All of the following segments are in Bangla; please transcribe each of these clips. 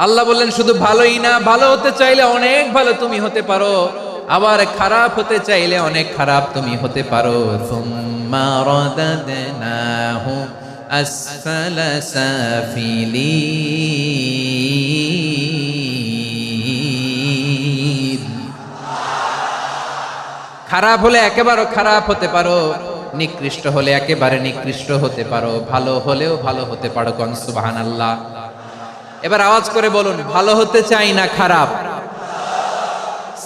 আল্লাহ বললেন শুধু ভালোই না, ভালো হতে চাইলে অনেক ভালো তুমি হতে পারো, আবার খারাপ হতে চাইলে অনেক খারাপ তুমি হতে পারো। সুম্মা রাদাদনাহু আসফালা সাফিলিন। খারাপ হলে একেবারে খারাপ হতে পারো, নিকৃষ্ট হলে একেবারে নিকৃষ্ট হতে পারো, ভালো হলেও ভালো হতে পারো। কোন সুবহানাল্লাহ। এবার আওয়াজ করে বলুন, ভালো হতে চাই না খারাপ?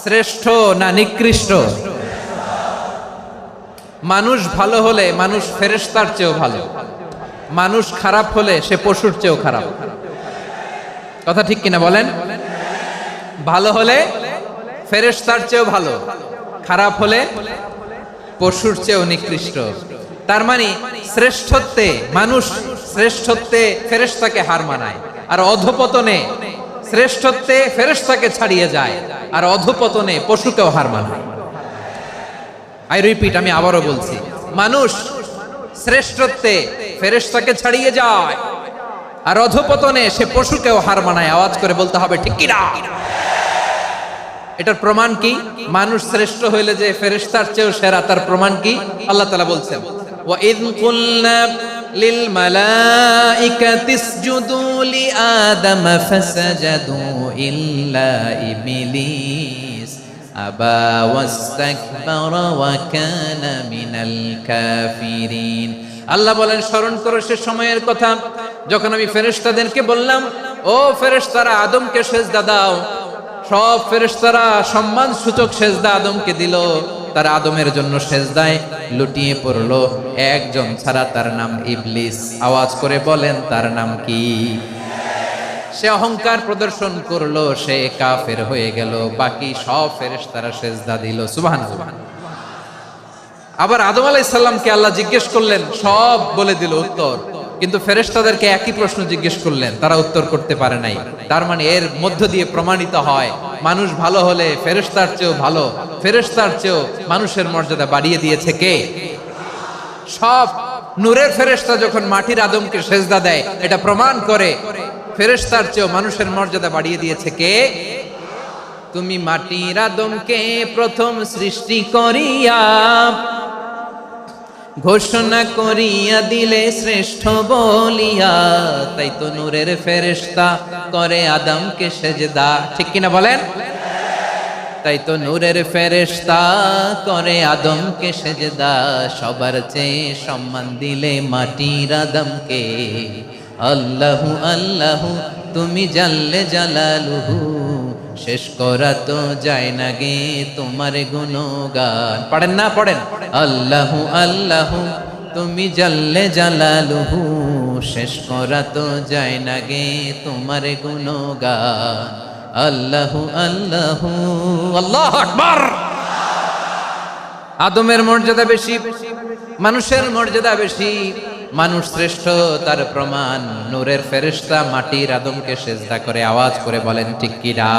শ্রেষ্ঠ না নিকৃষ্ট? মানুষ ভালো হলে মানুষ ফেরেশতার চেয়েও ভালো, মানুষ খারাপ হলে সে পশুর চেয়েও খারাপ। কথা ঠিক কিনা বলেন? ভালো হলে ফেরেশতার চেয়েও ভালো, খারাপ হলে পশুর চেয়েও নিকৃষ্ট। তার মানে শ্রেষ্ঠত্বে মানুষ, শ্রেষ্ঠত্বে ফেরেশতাকে হার মানায়, আর অধপতনে শ্রেষ্ঠত্বে ফেরেশতাকে ছাড়িয়ে যায়, আর অধপতনে পশুকেও হার মানায়। আই রিপিট, আমি আবারও বলছি, মানুষ শ্রেষ্ঠত্বে ফেরেশতাকে ছাড়িয়ে যায়, আর অধপতনে সে পশুকেও হার মানায়। আওয়াজ করে বলতে হবে ঠিক কি না? এটার প্রমাণ কি? মানুষ শ্রেষ্ঠ হইলে যে ফেরেশতার চেয়েও সেরা, তার প্রমাণ কি? আল্লাহ তাআলা বলছেন, ওয়া ইয কুলনা লিল মালাইকাতি ইসজুদু লি আদম ফাসাজাদু ইল্লা ইবলিস আবা ওয়াস্তাকবারা ওয়া কানা মিনাল কাফিরিন। আল্লাহ বলেন, স্মরণ করো সে সময়ের কথা যখন আমি ফেরেশতাদেরকে বললাম, ও ফেরেশতারা আদমকে সেজদা দাও। সব ফেরেশতারা সম্মান সূচক সেজদা আদমকে দিল, তারা আদমের জন্য সেজদায় লুটিয়ে পড়লো, একজন ছাড়া, তার নাম ইবলিস। আওয়াজ করে বলেন, তার নাম কি? সে অহংকার প্রদর্শন করলো, সে কাফের হয়ে গেল, বাকি সব ফেরেশতারা সেজদা দিল। সুবহানাল্লাহ। আবার আদম আলাইহিস সালামকে আল্লাহ জিজ্ঞেস করলেন, সব বলে দিল উত্তর, কিন্তু ফেরেশতাদেরকে একই প্রশ্ন জিজ্ঞেস করলেন, তারা উত্তর করতে পারে নাই। তার মানে এর মধ্য দিয়ে প্রমাণিত হয়, মানুষ ভালো হলে ফেরেশতার চেয়েও ভালো, ফেরেশতার চেয়েও মানুষের মর্যাদা বাড়িয়ে দিয়েছে কে? সব নূরের ফেরেশতা যখন মাটির আদমকে সেজদা দেয়, এটা প্রমাণ করে ফেরেশতার চেয়েও মানুষের মর্যাদা বাড়িয়ে দিয়েছে কে? তুমি মাটির আদমকে প্রথম সৃষ্টি করিয়া ঘোষণা করিয়া দিলে শ্রেষ্ঠ বলিয়া, তাই তো নূরের ফেরেশতা করে আদমকে সেজদা। ঠিক কিনা বলেন? তাই তো নূরের ফেরেশতা করে আদমকে সেজদা, সবার চেয়ে সম্মান দিলে মাটির আদমকে। আল্লাহু আল্লাহু তুমি জাল্লে জালালুহু, শেষ করা তো যায় না গে তোমার গুণগান। পড়েন না? পড়েন। আল্লাহু আল্লাহু তুমি জাল্লে জালালুহু, শেষ করা তো যায় না গে তোমার গুণগান। আল্লাহু আল্লাহু। আল্লাহু আকবার। আদমের মর্যাদা বেশি, মানুষের মর্যাদা বেশি, মানুষ শ্রেষ্ঠ, তার প্রমাণ নূরের ফেরেশতা মাটির আদমকে সেজদা করে। আওয়াজ করে বলেন ঠিক কি না?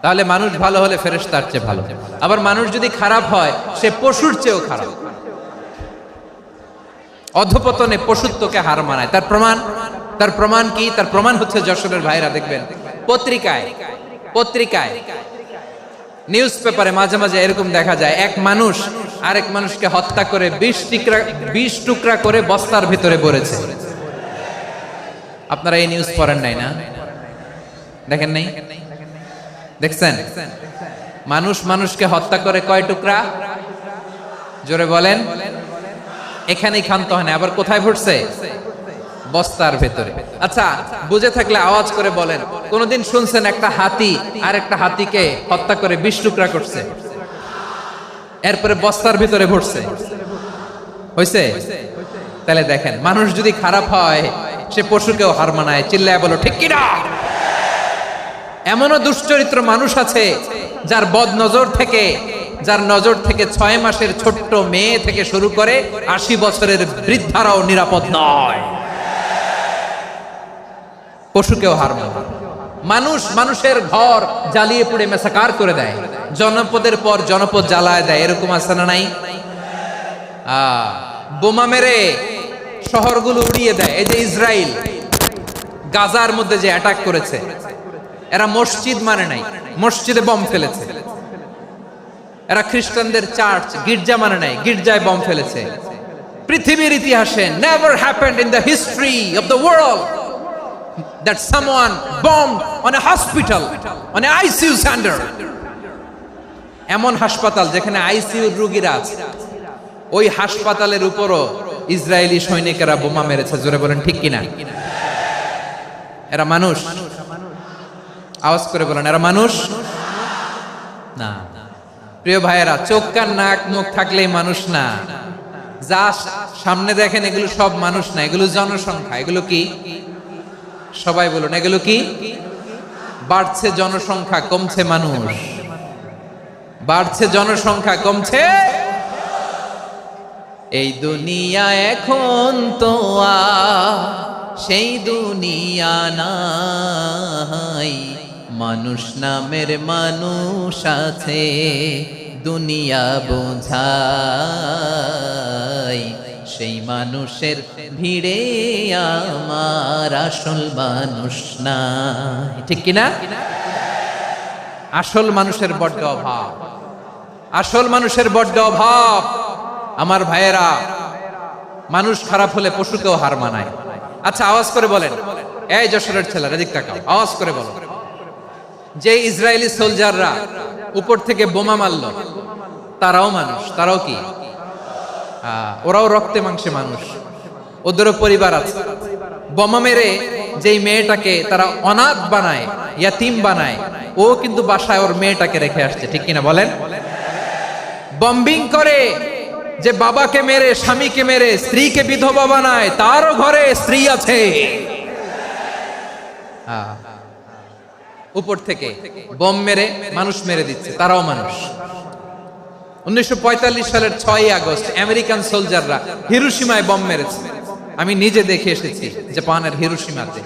তাহলে মানুষ ভালো হলে ফেরেশতার চেয়ে ভালো, আবার মানুষ যদি খারাপ হয় সে পশুর চেয়েও খারাপ। অধপতনে পশুত্বকে হার মানায়। তার প্রমাণ, তার প্রমাণ কি? তার প্রমাণ হচ্ছে যশোরের ভাইরা দেখবেন পত্রিকায়, পত্রিকায় নিউজ পেপারে মাঝে মাঝে এরকম দেখা যায়, এক মানুষ আরেক মানুষকে হত্যা করে 20 টুকরা করে বস্তার ভিতরে ভরেছে। আপনারা এই নিউজ পড়েন নাই না? দেখেন নাই? দেখছেন? মানুষ মানুষকে হত্যা করে কয় টুকরা? জোরে বলেন। এখানেই ক্ষান্ত হয় না, আবার কোথায় ভরছে? বস্তার ভেতরে। আচ্ছা, বুঝে থাকলে আওয়াজ করে বলেন, কোনদিন শুনছেন একটা হাতি আর একটা হাতিকে হত্যা করে 20 টুকরা করছে, এরপরে বস্তার ভিতরে ভরছে? হইছে? তাহলে দেখেন, মানুষ যদি খারাপ হয় সে পশুকেও হার মানায়। চিল্লায় বলো ঠিক কি না? এমনও দুশ্চরিত্র মানুষ আছে যার বদ নজর থেকে, যার নজর থেকে 6 মাসের ছোট্ট মেয়ে থেকে শুরু করে 80 বছরের বৃদ্ধারাও নিরাপদ নয়। পশুকেও হার মানায়। মানুষ মানুষের ঘর জ্বালিয়ে পুড়ে মেসাকার করে দেয়, জনপদের পর জনপদ জ্বালায় দেয়, এরকম আছে না নাই? বোমা মেরে শহরগুলো উড়িয়ে দেয়। এই যে ইসরায়েল, গাজার মধ্যে যে অ্যাটাক করেছে, এরা মসজিদ মানে নাই, মসজিদে বম ফেলেছে। এরা খ্রিস্টানদের চার্চ গির্জা মানে নাই, গির্জায় বম ফেলেছে। পৃথিবীর ইতিহাসে never happened in the history of the world that someone bombed on a hospital, on a ICU center. এমন হাসপাতাল যেখানে আইসিইউ রোগীরা আছে, ওই হাসপাতালের উপরও ইসরায়েলি সৈনিকেরা বোমা মেরেছে। জোরে বলেন ঠিক কিনা? এরা মানুষ? আওয়াজ করে বলেন, এরা মানুষ না। প্রিয় ভাইয়েরা, চোখ কান নাক মুখ থাকলেই মানুষ না। যা সামনে দেখেন এগুলো সব মানুষ না, এগুলো জনসংখ্যা। এগুলো কি? সবাই বলুন, এগুলো কি? বাড়ছে জনসংখ্যা, কমছে মানুষ। বাড়ছে জনসংখ্যা, কমছে। এই দুনিয়া এখন তো সেই দুনিয়া নাই, মানুষ নামের মানুষ আছে, দুনিয়া বোঝাই, সেই মানুষের ভিড়ে আমার আসল মানুষ নাই। ঠিক কিনা? আসল মানুষের বড্ড অভাব, আসল মানুষের বড্ড অভাব। আমার ভাইয়েরা, মানুষ খারাপ হলে পশুকেও হার মানায়। আচ্ছা, আওয়াজ করে বলেন, এই যশোরের ছেলেরা এদিক তাকাও, আওয়াজ করে বলো, যে ইসরায়েলি সোলজাররা উপর থেকে বোমা মারলো, তারাও মানুষ? তারাও কি? ওরাও রক্তে মাংসে মানুষ, ওদেরও পরিবার আছে। বোমা মেরে যেই মেয়েটাকে তারা অনাথ বানায়, ইয়াতিম বানায়, ও কিন্তু বাসায় ওর মেয়েটাকে রেখে আসছে। ঠিক কিনা বলেন? বম্বিং করে যে বাবাকে মেরে, স্বামীকে মেরে স্ত্রীকে বিধবা বানায়, তারও ঘরে স্ত্রী আছে। উপর থেকে বম মেরে মানুষ মেরে দিচ্ছে, তারাও মানুষ। 1945 সালের 6ই আগস্ট আমেরিকান সোলজাররা হিরোশিমায় বম মেরেছে। আমি নিজে দেখে এসেছি জাপানের হিরোশিমাতে।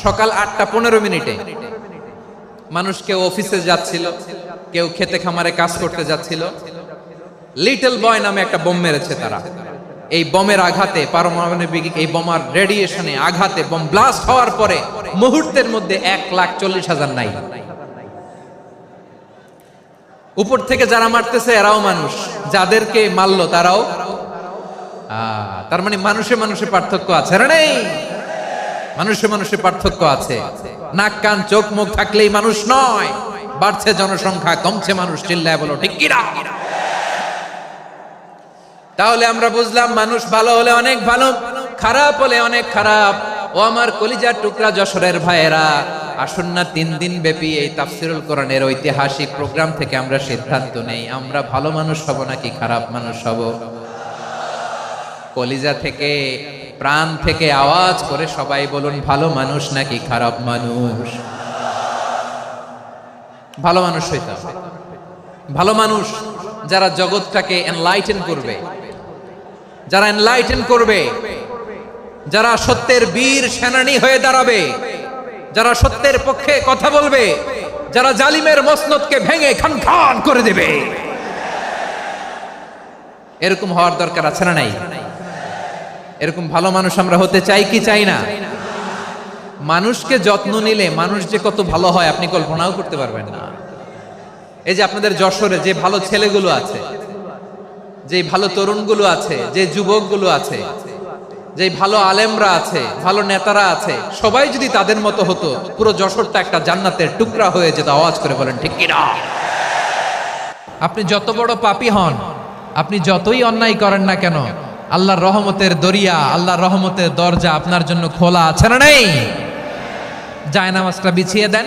সকাল 8:15 মানুষ কেউ অফিসে যাচ্ছিল, কেউ খেতে খামারে কাজ করতে যাচ্ছিল। লিটল বয় নামে একটা বোম মেরেছে তারা। এই বোমের আঘাতে, পারমাণবিক এই বোমার রেডিয়েশনে আঘাতে বোম ব্লাস্ট হওয়ার পরে মুহূর্তের মধ্যে 1,40,000 নাই। উপর থেকে যারা মারতেছে এরাও মানুষ, যাদেরকে মারলো তারাও। তার মানে মানুষে মানুষে পার্থক্য আছে না? নেই? মানুষে মানুষে পার্থক্য আছে। নাক কান চোখ মুখ থাকলেই মানুষ নয়। বাড়ছে জনসংখ্যা, কমছে মানুষ। চিল্লায় বলো ঠিক কিনা? তাহলে আমরা বুঝলাম, মানুষ ভালো হলে অনেক ভালো, খারাপ হলে অনেক খারাপ। ও আমার কলিজার টুকরা যশোরের ভাইয়েরা, আসুন না 3 দিন ব্যাপী এই তাফসিরুল কোরআনের ঐতিহাসিক প্রোগ্রাম থেকে আমরা সিদ্ধান্ত নেই, আমরা ভালো মানুষ হব নাকি খারাপ মানুষ হব। কলিজা থেকে, প্রাণ থেকে আওয়াজ করে সবাই বলুন, ভালো মানুষ নাকি খারাপ মানুষ? ভালো মানুষ হইতে হবে। ভালো মানুষ যারা জগৎটাকে এনলাইটেন করবে, যারা এনলাইটেন করবে, যারা সত্যের বীর সেনানী হয়ে দাঁড়াবে, যারা সত্যের পক্ষে কথা বলবে, যারা জালিমের মসনদকে ভেঙে খান খান করে দেবে। এরকম হওয়ার দরকার আছে না নাই? এরকম ভালো মানুষ আমরা হতে চাই কি চাই না? মানুষকে যত্ন নিলে মানুষ যে কত ভালো হয় আপনি কল্পনাও করতে পারবেন না। এই যে আপনাদের যশোরে যে ভালো ছেলেগুলো আছে, যে ভালো তরুণগুলো আছে, যে যুবকগুলো আছে, যে ভালো আলেমরা আছে, ভালো নেতারা আছে, সবাই যদি তাদের মতো হতো, পুরো যশোরটা একটা জান্নাতের টুকরা হয়ে যেত। আওয়াজ করে বলেন ঠিক কিনা? আপনি যত বড় পাপী হন, আপনি যতই অন্যায় করেন না কেন, আল্লাহর রহমতের দরিয়া, আল্লাহর রহমতের দরজা আপনার জন্য খোলা আছে না নেই? জায়নামাজটা বিছিয়ে দেন,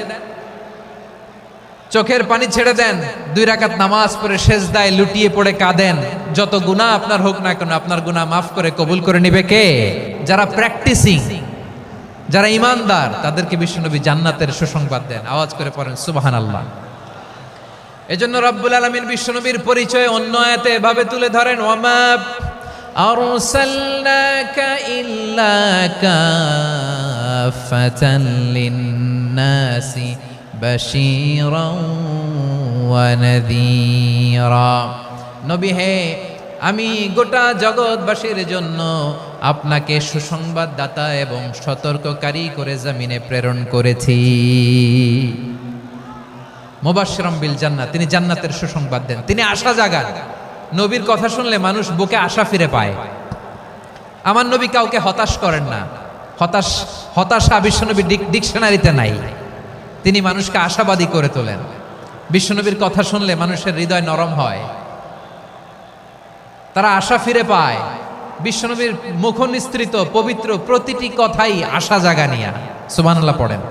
চোখের পানি ছেড়ে দেন, 2 রাকাত নামাজ পড়ে সেজদায় লুটিয়ে পড়ে কাঁদেন। যত গুনাহ আপনার হোক না কেন, আপনার গুনাহ মাফ করে কবুল করে নিবে কে? যারা প্র্যাকটিসিং, যারা ইমানদার, তাদেরকে বিশ্বনবী জান্নাতের সুসংবাদ দেন। আওয়াজ করে পড়েন সুবহানাল্লাহ। এজন্য রব্বুল আলামিন বিশ্বনবীর পরিচয় অন্য আয়াতে এভাবে তুলে ধরেন, ওয়ামা আরসালনাকা ইল্লা কাফাতান লিন-নাসি বাশীরাও ওয়া নাযীরা। নবী হে, আমি গোটা জগৎবাসীর জন্য আপনাকে সুসংবাদদাতা এবং সতর্ককারী করে জমিনে প্রেরণ করেছি। মুবাশশিরাম বিল জান্নাত, তিনি জান্নাতের সুসংবাদ দেন, তিনি আশা জাগান। নবীর কথা শুনলে মানুষ বুকে আশা ফিরে পায়। আমার নবী কাউকে হতাশ করেন না। হতাশা বিশ্বনবীর ডিকশনারিতে নাই। তিনি মানুষকে আশাবাদী করে তোলেন। বিশ্বনবীর কথা শুনলে মানুষের হৃদয় নরম হয়, তারা আশা ফিরে পায়। বিশ্বনবীর মুখ নিঃসৃত পবিত্র প্রতিটি কথাই আশা জাগানিয়া। সুবহানাল্লাহ পড়েন।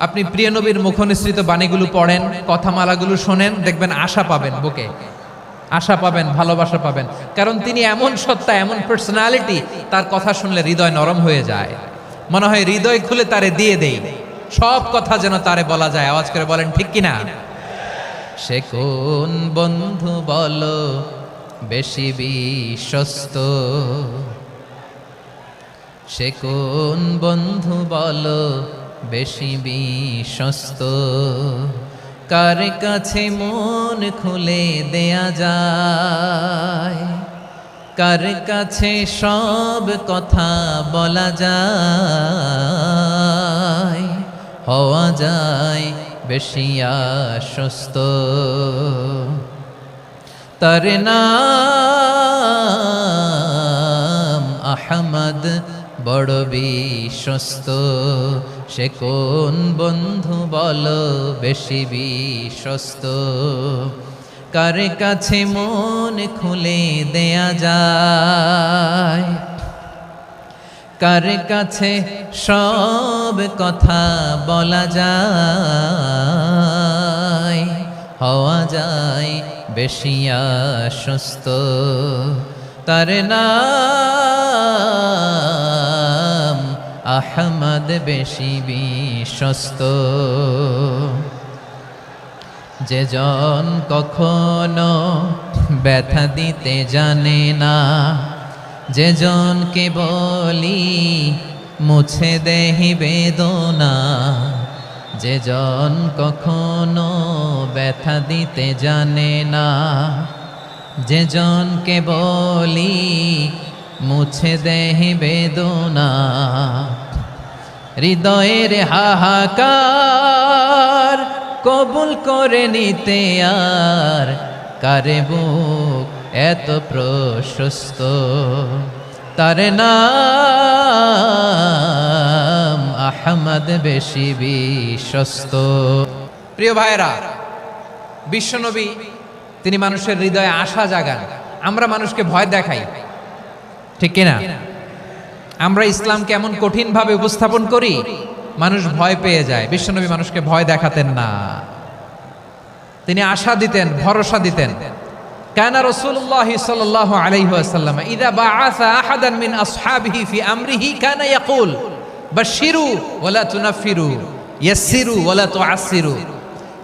আপনি প্রিয় নবীর মুখ নিঃসৃত বাণীগুলো পড়েন, কথামালাগুলো শোনেন, দেখবেন আশা পাবেন, বুকে আশা পাবেন, ভালোবাসা পাবেন। কারণ তিনি এমন সত্তা, এমন পার্সোনালিটি, তার কথা শুনলে হৃদয় নরম হয়ে যায়। মনে হয় হৃদয় খুলে তারে দিয়ে দেই, সব কথা যেন তারে বলা যায়। আওয়াজ করে বলেন ঠিক কিনা? সে কোন বন্ধু বলো বেশি বিশ্বস্ত, সে কোন বন্ধু বলো বেশি বিশ্বস্ত, কার কাছে মন খুলে দেয়া যায়, কার কাছে সব কথা বলা যায়, হওয়া যায় বেশি আশ্বস্ত। তার নাম আহমদ, বড় বিশ্বস্ত। সে কোন বন্ধু বলো বেশি বিশ্বস্ত, কার কাছে মন খুলে দেয়া যায়, কার কাছে সব কথা বলা যায়, হওয়া যায় বেশি আশ্বস্ত। তার নাম আহমদ, বেশি বিশ্বস্ত। যে জন কখনো ব্যথা দিতে জানে না, যে জনকে বলি মুছে দেহি বেদনা, যে জন কখনো ব্যথা দিতে জানে না, যে জনকে বলি মুছে দেহি বেদনা, হৃদয়ের হাহাকার কবুল করে নিতে আর কারে বুক এত প্রশস্ত। তার নাম আহমদ, বেশি বিশ্বস্ত। প্রিয় ভাইরা, বিশ্বনবী তিনি মানুষের হৃদয়ে আশা জাগান। আমরা মানুষকে ভয় দেখাই, ঠিক কিনা? আমরা ইসলামকে এমন কঠিন ভাবে উপস্থাপন করি, মানুষ ভয় পেয়ে যায়। বিশ্বনবী মানুষকে ভয় দেখাতেন না, তিনি আশা দিতেন, ভরসা দিতেন। কানা রাসূলুল্লাহ সাল্লাল্লাহু আলাইহি ওয়াসাল্লাম ইযা বাআসা আহাদান মিন আসহাবিহি ফি আমরিহি কানা ইয়াকুল বাশশিরু ওয়ালা তুনাফিরু, ইয়াসসিরু ওয়ালা তুআসসিরু।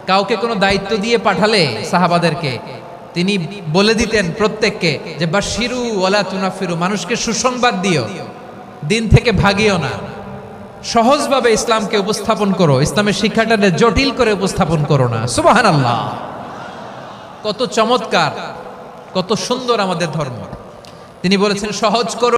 কাউকে কোনো দায়িত্ব দিয়ে পাঠালে সাহাবাদেরকে তিনি বলে দিতেন প্রত্যেককে যে বাশশিরু ওয়ালা তুনাফিরু, মানুষকে সুসংবাদ দিও, দিন থেকে ভাগিও না। সহজভাবে ইসলামকে উপস্থাপন করো, ইসলামের শিক্ষাটাকে জটিল করে উপস্থাপন করো না। সুবহানাল্লাহ, কত চমৎকার, কত সুন্দর আমাদের ধর্ম। তিনি বলেছেন সহজ করো।